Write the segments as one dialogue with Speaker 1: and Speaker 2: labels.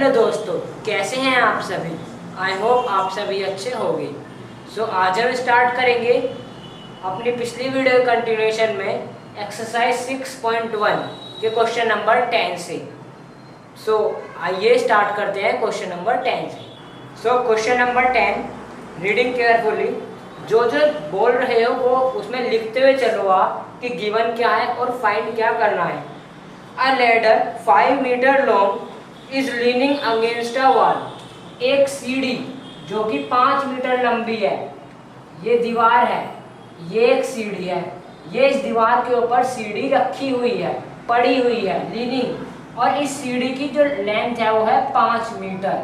Speaker 1: Hello दोस्तों, कैसे हैं आप सभी। आई होप आप सभी अच्छे होंगे। आज हम स्टार्ट करेंगे अपनी पिछली वीडियो कंटिन्यूएशन में एक्सरसाइज 6.1 के क्वेश्चन नंबर 10 से। आइए स्टार्ट करते हैं क्वेश्चन नंबर 10 से। Question number 10, reading carefully. जो जो बोल रहे हो वो उसमें लिखते हुए चलो आप कि गिवन क्या है और फाइंड क्या करना है। A ladder 5 metre long is leaning against a wall. एक सीढ़ी जो कि 5 मीटर लंबी है, ये दीवार है, ये एक सीढ़ी है, ये इस दीवार के ऊपर सीढ़ी रखी हुई है, पड़ी हुई है, लीनिंग। और इस सीढ़ी की जो लेंथ है वो है 5 मीटर।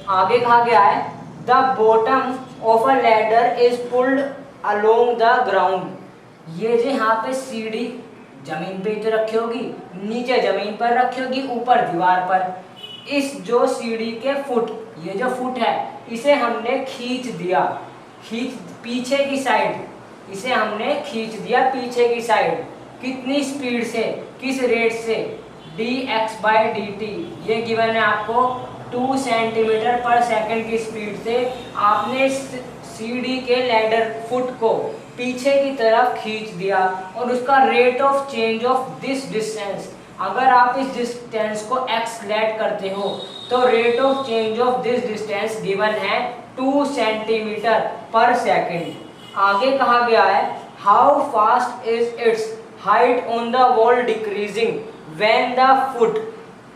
Speaker 1: आगे कहा गया है the bottom of a ladder is pulled along the ground. ये जो यहाँ पे सीढ़ी जमीन पे तो रखी होगी, नीचे जमीन पर रखी होगी, ऊपर दीवार पर। इस जो सीढ़ी के फुट, ये जो फुट है इसे हमने खींच दिया, पीछे की साइड, इसे हमने खींच दिया पीछे की साइड। कितनी स्पीड से, किस रेट से, dx/dt। ये गिवन है आपको 2 सेंटीमीटर पर सेकंड की स्पीड से। आपने सीढ़ी के लैडर फुट को पीछे की तरफ खींच दिया और उसका rate of change of this distance, अगर आप इस डिस्टेंस को एक्सलेट करते हो तो rate of change of this distance given है 2 सेंटीमीटर पर सेकंड। आगे कहा गया है how fast is its height on the wall decreasing when the foot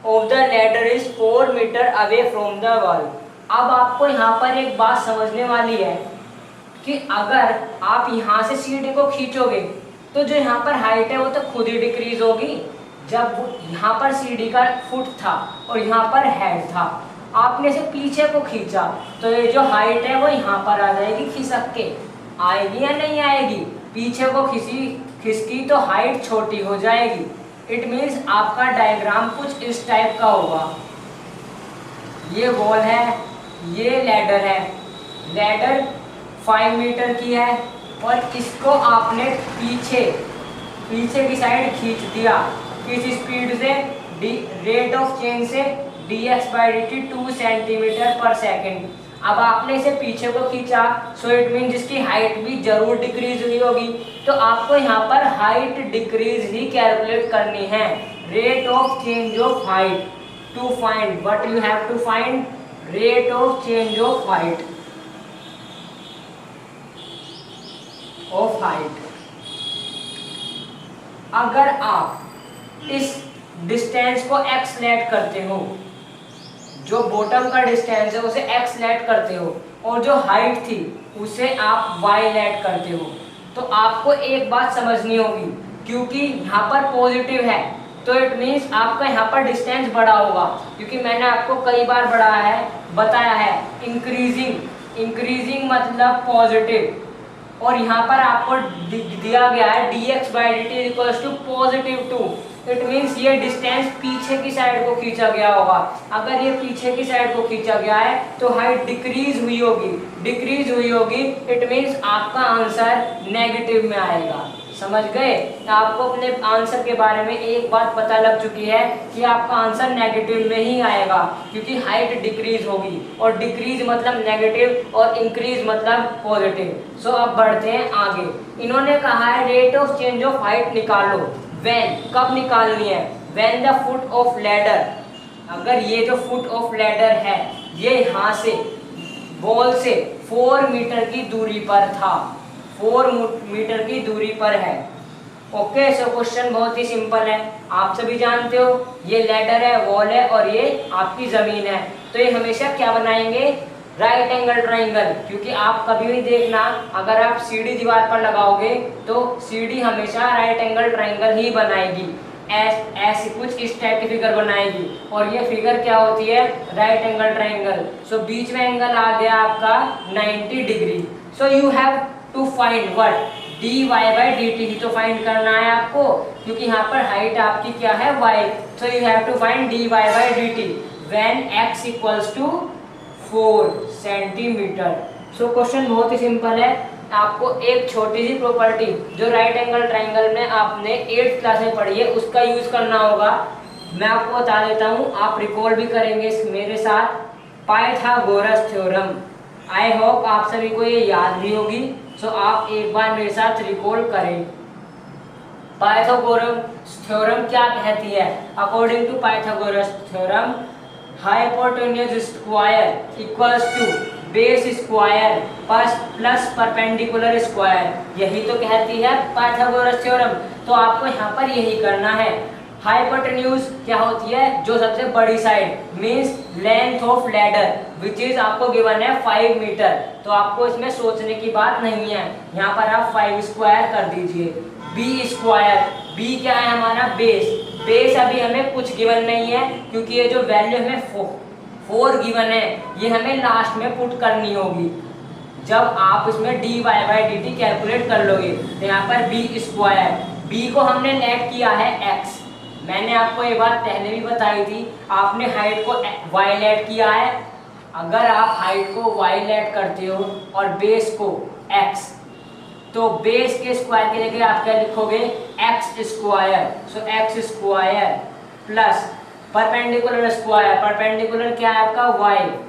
Speaker 1: of the ladder is 4 metre away from the wall. अब आपको यहाँ पर एक बात समझने वाली है कि अगर आप यहाँ से सीढ़ी को खींचोगे तो जो यहाँ पर हाइट है वो तो खुद ही डिक्रीज होगी। जब यहाँ पर सीढ़ी का फुट था और यहाँ पर हेड था, आपने इसे पीछे को खींचा तो ये जो हाइट है वो यहाँ पर आ जाएगी, खिसक के आएगी या नहीं आएगी। पीछे को खिसकी तो हाइट छोटी हो जाएगी। इट मीन्स आपका डायग्राम कुछ इस टाइप का होगा। ये वॉल है, ये लैडर है, लैडर 5 मीटर की है और इसको आपने पीछे की साइड खींच दिया। किस स्पीड से, रेट ऑफ चेंज से, dx/dt 2 सेंटीमीटर पर सेकंड। अब आपने इसे पीछे को खींचा, सो इट मीन जिसकी हाइट भी जरूर डिक्रीज हुई होगी। तो आपको यहाँ पर हाइट डिक्रीज ही कैलकुलेट करनी है। Rate of change of height to find what you have to find, rate of change of height अगर आप इस डिस्टेंस को एक्सलेट करते हो, जो बॉटम का डिस्टेंस है उसे एक्सलेट करते हो और जो हाइट थी उसे आप वाईलेट करते हो, तो आपको एक बात समझनी होगी। क्योंकि यहाँ पर पॉजिटिव है तो इट मीन्स आपका यहाँ पर डिस्टेंस बड़ा होगा, क्योंकि मैंने आपको कई बार बताया है इंक्रीजिंग मतलब पॉजिटिव। और यहाँ पर आपको दिया गया है dx/dt = +2। इट मीन्स ये डिस्टेंस पीछे की साइड को खींचा गया होगा। अगर ये पीछे की साइड को खींचा गया है तो हाइट डिक्रीज हुई होगी। इट मीन्स आपका आंसर नेगेटिव में आएगा। समझ गए? आपको अपने आंसर के बारे में एक बात पता लग चुकी है कि आपका आंसर नेगेटिव में ही आएगा, क्योंकि हाइट डिक्रीज होगी और डिक्रीज मतलब नेगेटिव और इंक्रीज मतलब पॉजिटिव। अब बढ़ते हैं आगे। इन्होंने कहा है rate of change of height निकालो। व्हेन, कब निकालनी है? When the foot of ladder, अगर ये जो फुट ऑफ लैडर है ये यहाँ से वॉल से 4 मीटर की दूरी पर था, 4 मीटर की दूरी पर है। ओके, क्वेश्चन बहुत ही सिंपल है, आप सभी जानते हो। ये लैडर है, वॉल है और ये आपकी जमीन है, तो ये हमेशा क्या बनाएंगे? Right angle triangle. क्योंकि आप कभी भी देखना, अगर आप सीढ़ी दीवार पर लगाओगे तो सीढ़ी हमेशा राइट एंगल ट्राइंगल ही बनाएगी। ऐसी कुछ इस टाइप की फिगर बनाएगी और ये फिगर क्या होती है? Right angle triangle. बीच में एंगल आ गया आपका 90 degree. You have to find what, dy/dt ही तो फाइंड करना है आपको, क्योंकि यहाँ पर हाइट आपकी क्या है? y। You have to find dy/dt when x = 4 centimetre. Question बहुत ही सिंपल है। आपको एक छोटी सी प्रॉपर्टी जो राइट एंगल ट्राइंगल में आपने 8th क्लास में पढ़ी है उसका यूज करना होगा। मैं आपको बता देता हूँ, आप रिकॉल भी करेंगे मेरे साथ। पाइथागोरस थ्योरम, आई होप आप सभी को ये याद भी होगी। सो आप एक बार मेरे साथ रिकॉल करें। पाइथागोरस थ्योरम क्या कहती है? According to Pythagoras theorem, hypotenuse square equals to base square plus perpendicular square, यही तो कहती है पाइथागोरस थ्योरम। तो आपको यहाँ पर यही करना है। हाइपोटेन्यूज क्या होती है? जो सबसे बड़ी side, means length of ladder which is आपको गिवन है 5 मीटर। तो आपको इसमें सोचने की बात नहीं है, यहाँ पर आप 5 स्क्वायर कर दीजिए। बी स्क्वायर, बी क्या है हमारा? बेस। बेस अभी हमें कुछ गिवन नहीं है, क्योंकि ये जो वैल्यू हमें 4 गिवन है, ये हमें लास्ट में पुट करनी होगी जब आप इसमें dy बाई dt कैलकुलेट कर लोगे। तो यहाँ पर बी स्क्वायर, बी को हमने लेट किया है x। मैंने आपको ये बात पहले भी बताई थी, आपने हाइट को y लेट किया है। अगर आप हाइट को y लेट करते हो और बेस को x, तो बेस के स्क्वायर के लिए आप क्या लिखोगे? x square. So x square plus perpendicular square, perpendicular क्या है आपका?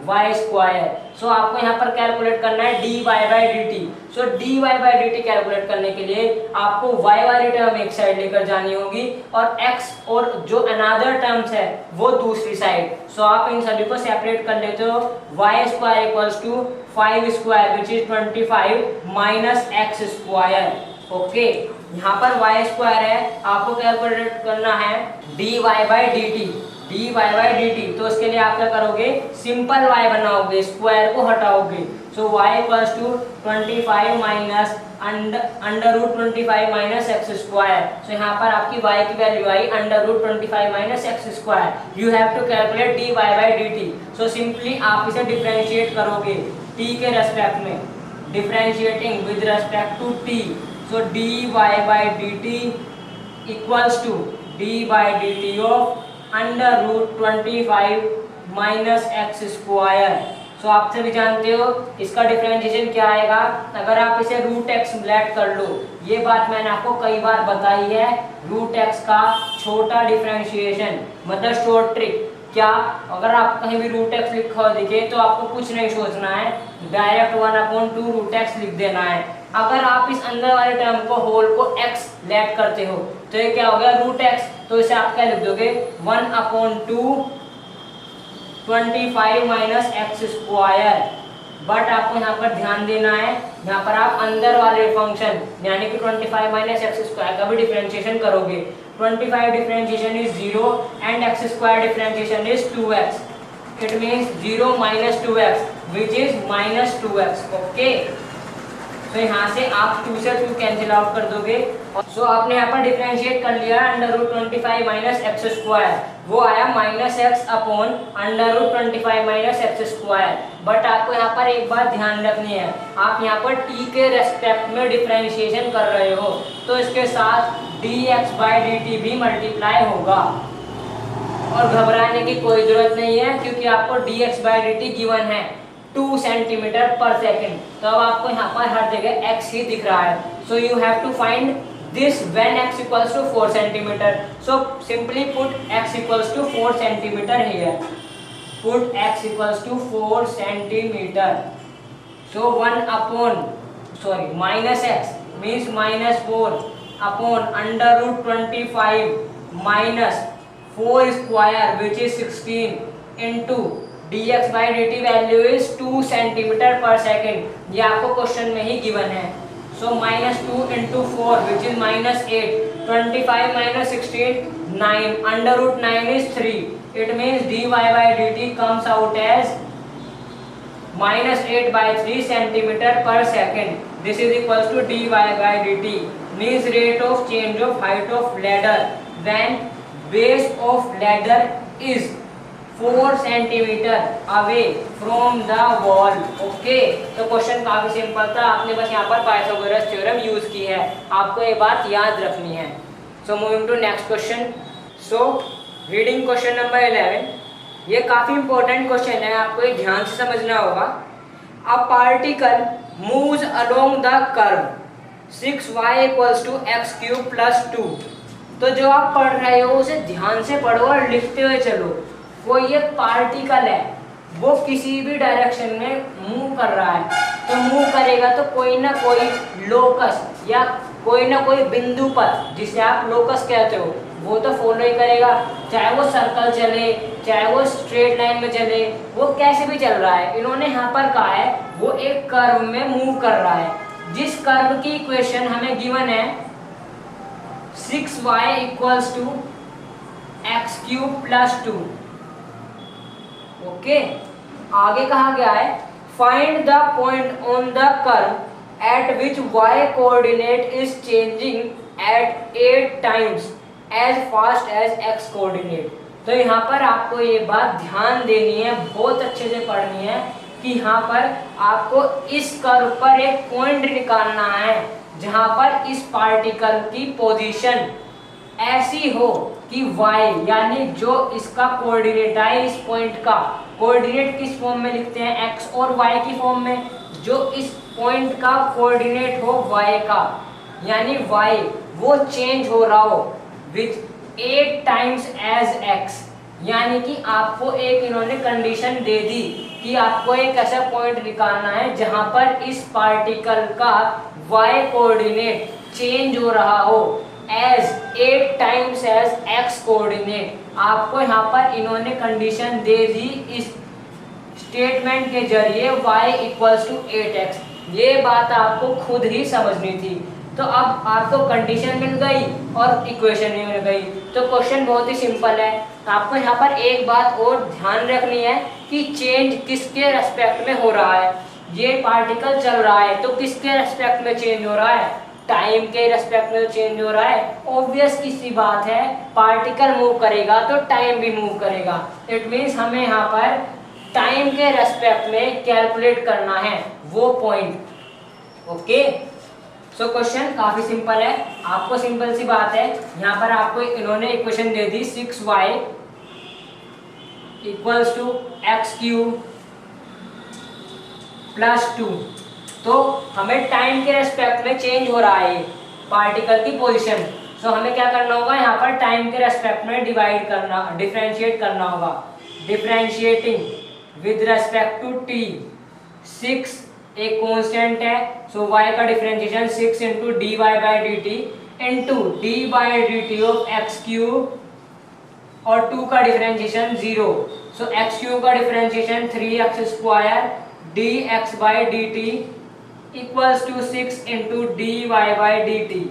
Speaker 1: y square. सो आपको यहाँ पर कैलकुलेट करना है dy by dt। So dy by dt calculate करने के लिए आपको y वाली टर्म एक साइड लेकर जानी होगी और x और जो अनदर टर्म्स है वो दूसरी साइड। सो आप इन सभी को सेपरेट कर लेते हो। y square equals to 5 square which is 25 minus x square. Okay, यहाँ पर y स्क्वायर है, आपको कैलकुलेट करना है dy by dt, dy by dt। तो उसके लिए आप क्या करोगे? सिंपल y बनाओगे, स्क्वायर को हटाओगे। So y equals to 25 minus under root 25 minus x square. So यहाँ पर आपकी y की वैल्यू आई under root 25 minus x square. You have to calculate dy by dt। So simply आप इसे डिफरेंशिएट करोगे t के रेस्पेक्ट में, differentiating with respect to t। So dy by dt equals to dy by dt of under root 25 minus x square. सो आप सभी जानते हो इसका डिफरेंशिएशन क्या आएगा? अगर आप इसे रूट एक्स लेट कर लो, ये बात मैंने आपको कई बार बताई है, रूट एक्स का छोटा डिफरेंशिएशन मतलब शॉर्ट ट्रिक। क्या? अगर आप कहीं भी रूट एक्स लिखा हो दिखे तो आपको कुछ नहीं सोचना है, डायरेक्ट 1/2 रूट एक्स लिख देना है। अगर आप इस अंदर वाले टर्म को होल को x लेट करते हो तो ये क्या हो गया? Root x. तो इसे आप क्या लिख दोगे? 1/2 25 माइनस एक्स स्क्वायर। बट आपको यहाँ पर ध्यान देना है, यहाँ पर आप अंदर वाले फंक्शन यानी कि 25 माइनस एक्स स्क्वायर का भी डिफरेंशिएशन करोगे। 25 differentiation is 0 and x square differentiation is 2x। It means 0 minus 2x which is minus 2x। Okay, तो यहाँ से आप 2 से 2 कैंसिल आउट कर दोगे। सो आपने यहाँ पर डिफरेंशिएट कर लिया under root 25 minus x square, वो आया minus x upon under root 25 minus x square. But आपको यहाँ पर एक बात ध्यान रखनी है, आप यहाँ पर t के रेस्पेक्ट में डिफरेंशिएशन कर रहे हो तो इसके साथ dx बाई dt भी मल्टीप्लाई होगा। और घबराने की कोई जरूरत नहीं है, क्योंकि आपको dx बाई dt गिवन है 2 सेंटीमीटर पर सेकेंड। तो अब आपको यहाँ पर हर जगह x ही दिख रहा है। So you have to find this when x equals to 4 centimeter. So simply put x equals to 4 centimeter here. Put x equals to 4 centimeter. So minus x means minus 4 upon under root 25 minus 4 square which is 16 into dx by dt value is 2 centimeter per second. ये आपको question में ही given है। So minus 2 into 4 which is minus 8, 25 minus 16, 9, under root 9 is 3. It means dy by dt comes out as minus 8 by 3 centimeter per second. This is equals to dy by dt, means rate of change of height of ladder when base of ladder is 4 centimetre away from the wall. Okay, तो question काफी simple था, आपने बस यहाँ पर Pythagoras theorem use की है, आपको ये बात याद रखनी है। So moving to next question. So reading question number 11, ये काफी इंपॉर्टेंट क्वेश्चन है, आपको ये ध्यान से समझना होगा। A particle moves along the curve 6y = x³ + 2। तो तो जो आप पढ़ रहे हो उसे ध्यान से पढ़ो और लिखते हुए चलो। कोई एक पार्टिकल है, वो किसी भी डायरेक्शन में मूव कर रहा है, तो मूव करेगा तो कोई ना कोई लोकस या कोई ना कोई बिंदु पर, जिसे आप लोकस कहते हो, वो तो फॉलो ही करेगा। चाहे वो सर्कल चले, चाहे वो स्ट्रेट लाइन में चले, वो कैसे भी चल रहा है। इन्होंने यहाँ पर कहा है वो एक कर्व में मूव कर रहा है। जिस कर्व की इक्वेशन हमें गिवन है 6y equals to x cube plus 2। Okay, आगे कहा गया है find the point on the curve at which y coordinate is changing at 8 times as fast as x coordinate. तो यहाँ पर आपको ये बात ध्यान देनी है, बहुत अच्छे से पढ़नी है कि यहाँ पर आपको इस कर्व पर एक पॉइंट निकालना है जहाँ पर इस पार्टिकल की पोजीशन ऐसी हो कि y यानी जो इसका कोऑर्डिनेट है, इस पॉइंट का कोऑर्डिनेट किस फॉर्म में लिखते हैं, x और y की फॉर्म में, जो इस पॉइंट का कोऑर्डिनेट हो y का, यानी y वो चेंज हो रहा हो विथ 8 टाइम्स एज x। यानी कि आपको एक इन्होंने कंडीशन दे दी कि आपको एक ऐसा पॉइंट निकालना है जहां पर इस पार्टिकल का y कोऑर्डिनेट चेंज हो रहा हो as 8 times as x coordinate. आपको यहाँ पर इन्होंने कंडीशन दे दी इस स्टेटमेंट के जरिए y इक्वल्स टू 8x। ये बात आपको खुद ही समझनी थी। तो अब आपको कंडीशन मिल गई और इक्वेशन भी मिल गई, तो क्वेश्चन बहुत ही सिंपल है। आपको यहाँ पर एक बात और ध्यान रखनी है कि चेंज किसके रेस्पेक्ट में हो रहा है। ये पार्टिकल चल रहा है तो किसके रेस्पेक्ट में चेंज हो रहा है, टाइम के रेस्पेक्ट में चेंज हो रहा है। ऑब्वियस सी बात है, पार्टिकल मूव करेगा तो टाइम भी मूव करेगा। इट मीन्स हमें यहाँ पर टाइम के रेस्पेक्ट में कैलकुलेट करना है वो पॉइंट। ओके, सो क्वेश्चन काफी सिंपल है, आपको सिंपल सी बात है। यहाँ पर आपको इन्होंने इक्वेशन दे दी 6y equals to x cube plus 2। तो हमें टाइम के रेस्पेक्ट में चेंज हो रहा है पार्टिकल की पोजीशन। सो हमें क्या करना होगा, यहाँ पर टाइम के रेस्पेक्ट में डिफरेंशिएट करना होगा। Differentiating with respect to t, 6 एक कांस्टेंट है, सो y का differentiation 6 into d y by d t into d by d t of x cube और 2 का डिफरेंशिएशन 0। सो एक्स क्यूब का differentiation 3x square d x by d t equals to 6 into d y by d t.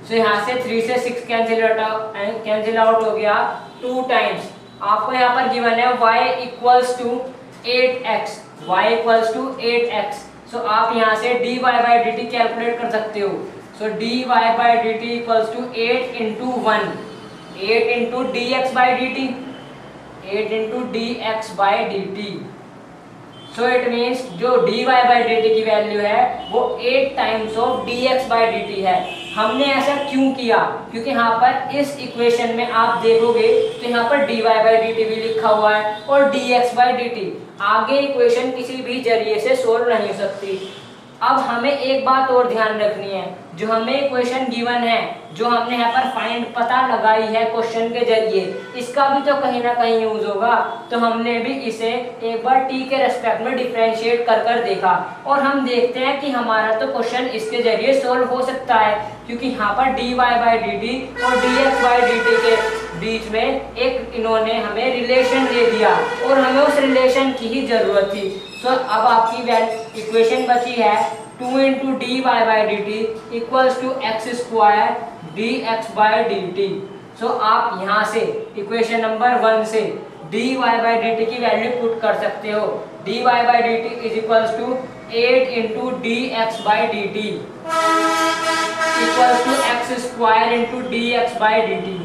Speaker 1: So यहाँ से 3 से 6 cancel out हो गया 2 times. आपको यहाँ पर गिवन है y equals to 8x, y equals to 8x। So आप यहाँ से dy by d t calculate कर सकते हो। So dy by d t equals to 8 into 1, 8 into d x by d t, 8 into d x by d t. So it means जो dy by d t की value है वो 8 times of dx by d t है। हमने ऐसा क्यों किया, क्योंकि यहाँ पर इस इक्वेशन में आप देखोगे तो यहाँ पर dy बाई डी टी भी लिखा हुआ है और dx बाई डी टी। आगे इक्वेशन किसी भी जरिए से सोल्व नहीं हो सकती। अब हमें एक बात और ध्यान रखनी है, जो हमें इक्वेशन गिवन है, जो हमने यहाँ पर फाइंड पता लगाई है क्वेश्चन के जरिए, इसका भी तो कहीं ना कहीं यूज होगा। तो हमने भी इसे एक बार t के रेस्पेक्ट में डिफरेंशिएट कर देखा और हम देखते हैं कि हमारा तो क्वेश्चन इसके जरिए सोल्व हो सकता है, क्योंकि यहाँ पर dy बाई डी टी और dx बाई डी टी के बीच में एक इन्होंने हमें रिलेशन दे दिया और हमें उस रिलेशन की ही जरूरत थी। सो अब आपकी इक्वेशन बची है 2 into d y by d t equals to x square d x by d t. So आप यहाँ से इक्वेशन नंबर 1 से dy बाई डी टी की वैल्यू पुट कर सकते हो। dy by d t is equals to 8 into d x by d t equals to x square into d x by d t.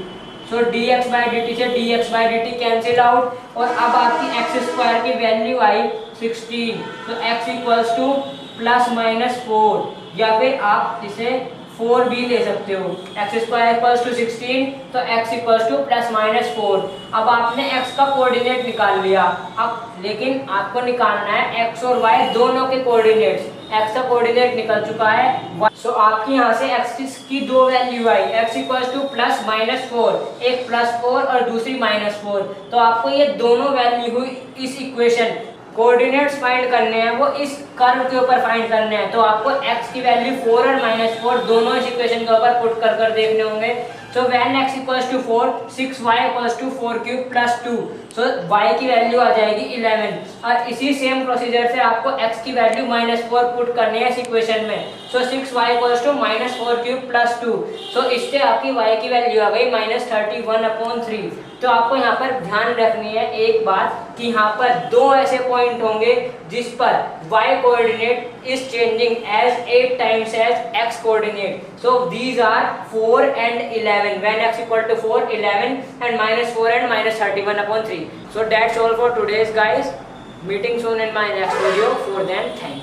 Speaker 1: So dx by d t से dx by d T cancel out और अब आपकी x square की value आई 16। तो x equals two plus minus 4 या फिर आप इसे 4 भी ले सकते हो। एक्स स्क्वायर इक्वल्स टू 16 तो x equals two plus minus 4। अब आपने x का कोऑर्डिनेट निकाल लिया, अब लेकिन आपको निकालना है x और y दोनों के कोऑर्डिनेट्स। x का कोऑर्डिनेट निकल चुका है। सो आपकी यहाँ से x की दो वैल्यू आई, x equals two plus minus 4, एक +4 और दूसरी -4। तो आपको ये दोनों वैल्यू हुई इस इक्वेशन, कोऑर्डिनेट्स फाइंड करने हैं वो इस कर्व के ऊपर फाइंड करने हैं। तो आपको x की वैल्यू 4 और -4 दोनों इस इक्वेशन के ऊपर पुट कर देखने होंगे। So when x equals to 4, 6y equals to 4 cube plus 2, so y की वैल्यू आ जाएगी 11। और इसी सेम प्रोसीजर से आपको x की वैल्यू -4 पुट करनी है इस इक्वेशन में। So 6y equals to -4 cube plus 2, so इससे आपकी y की वैल्यू आ गई -31/3। तो आपको यहाँ पर ध्यान रखनी है एक बात कि यहाँ पर दो ऐसे पॉइंट होंगे जिस पर y coordinate is changing as 8 times as x coordinate. So these are 4 and 11 when x equal to 4, 11 and -4 and -31/3. So that's all for today's guys. Meeting soon in my next video. For then, thank you.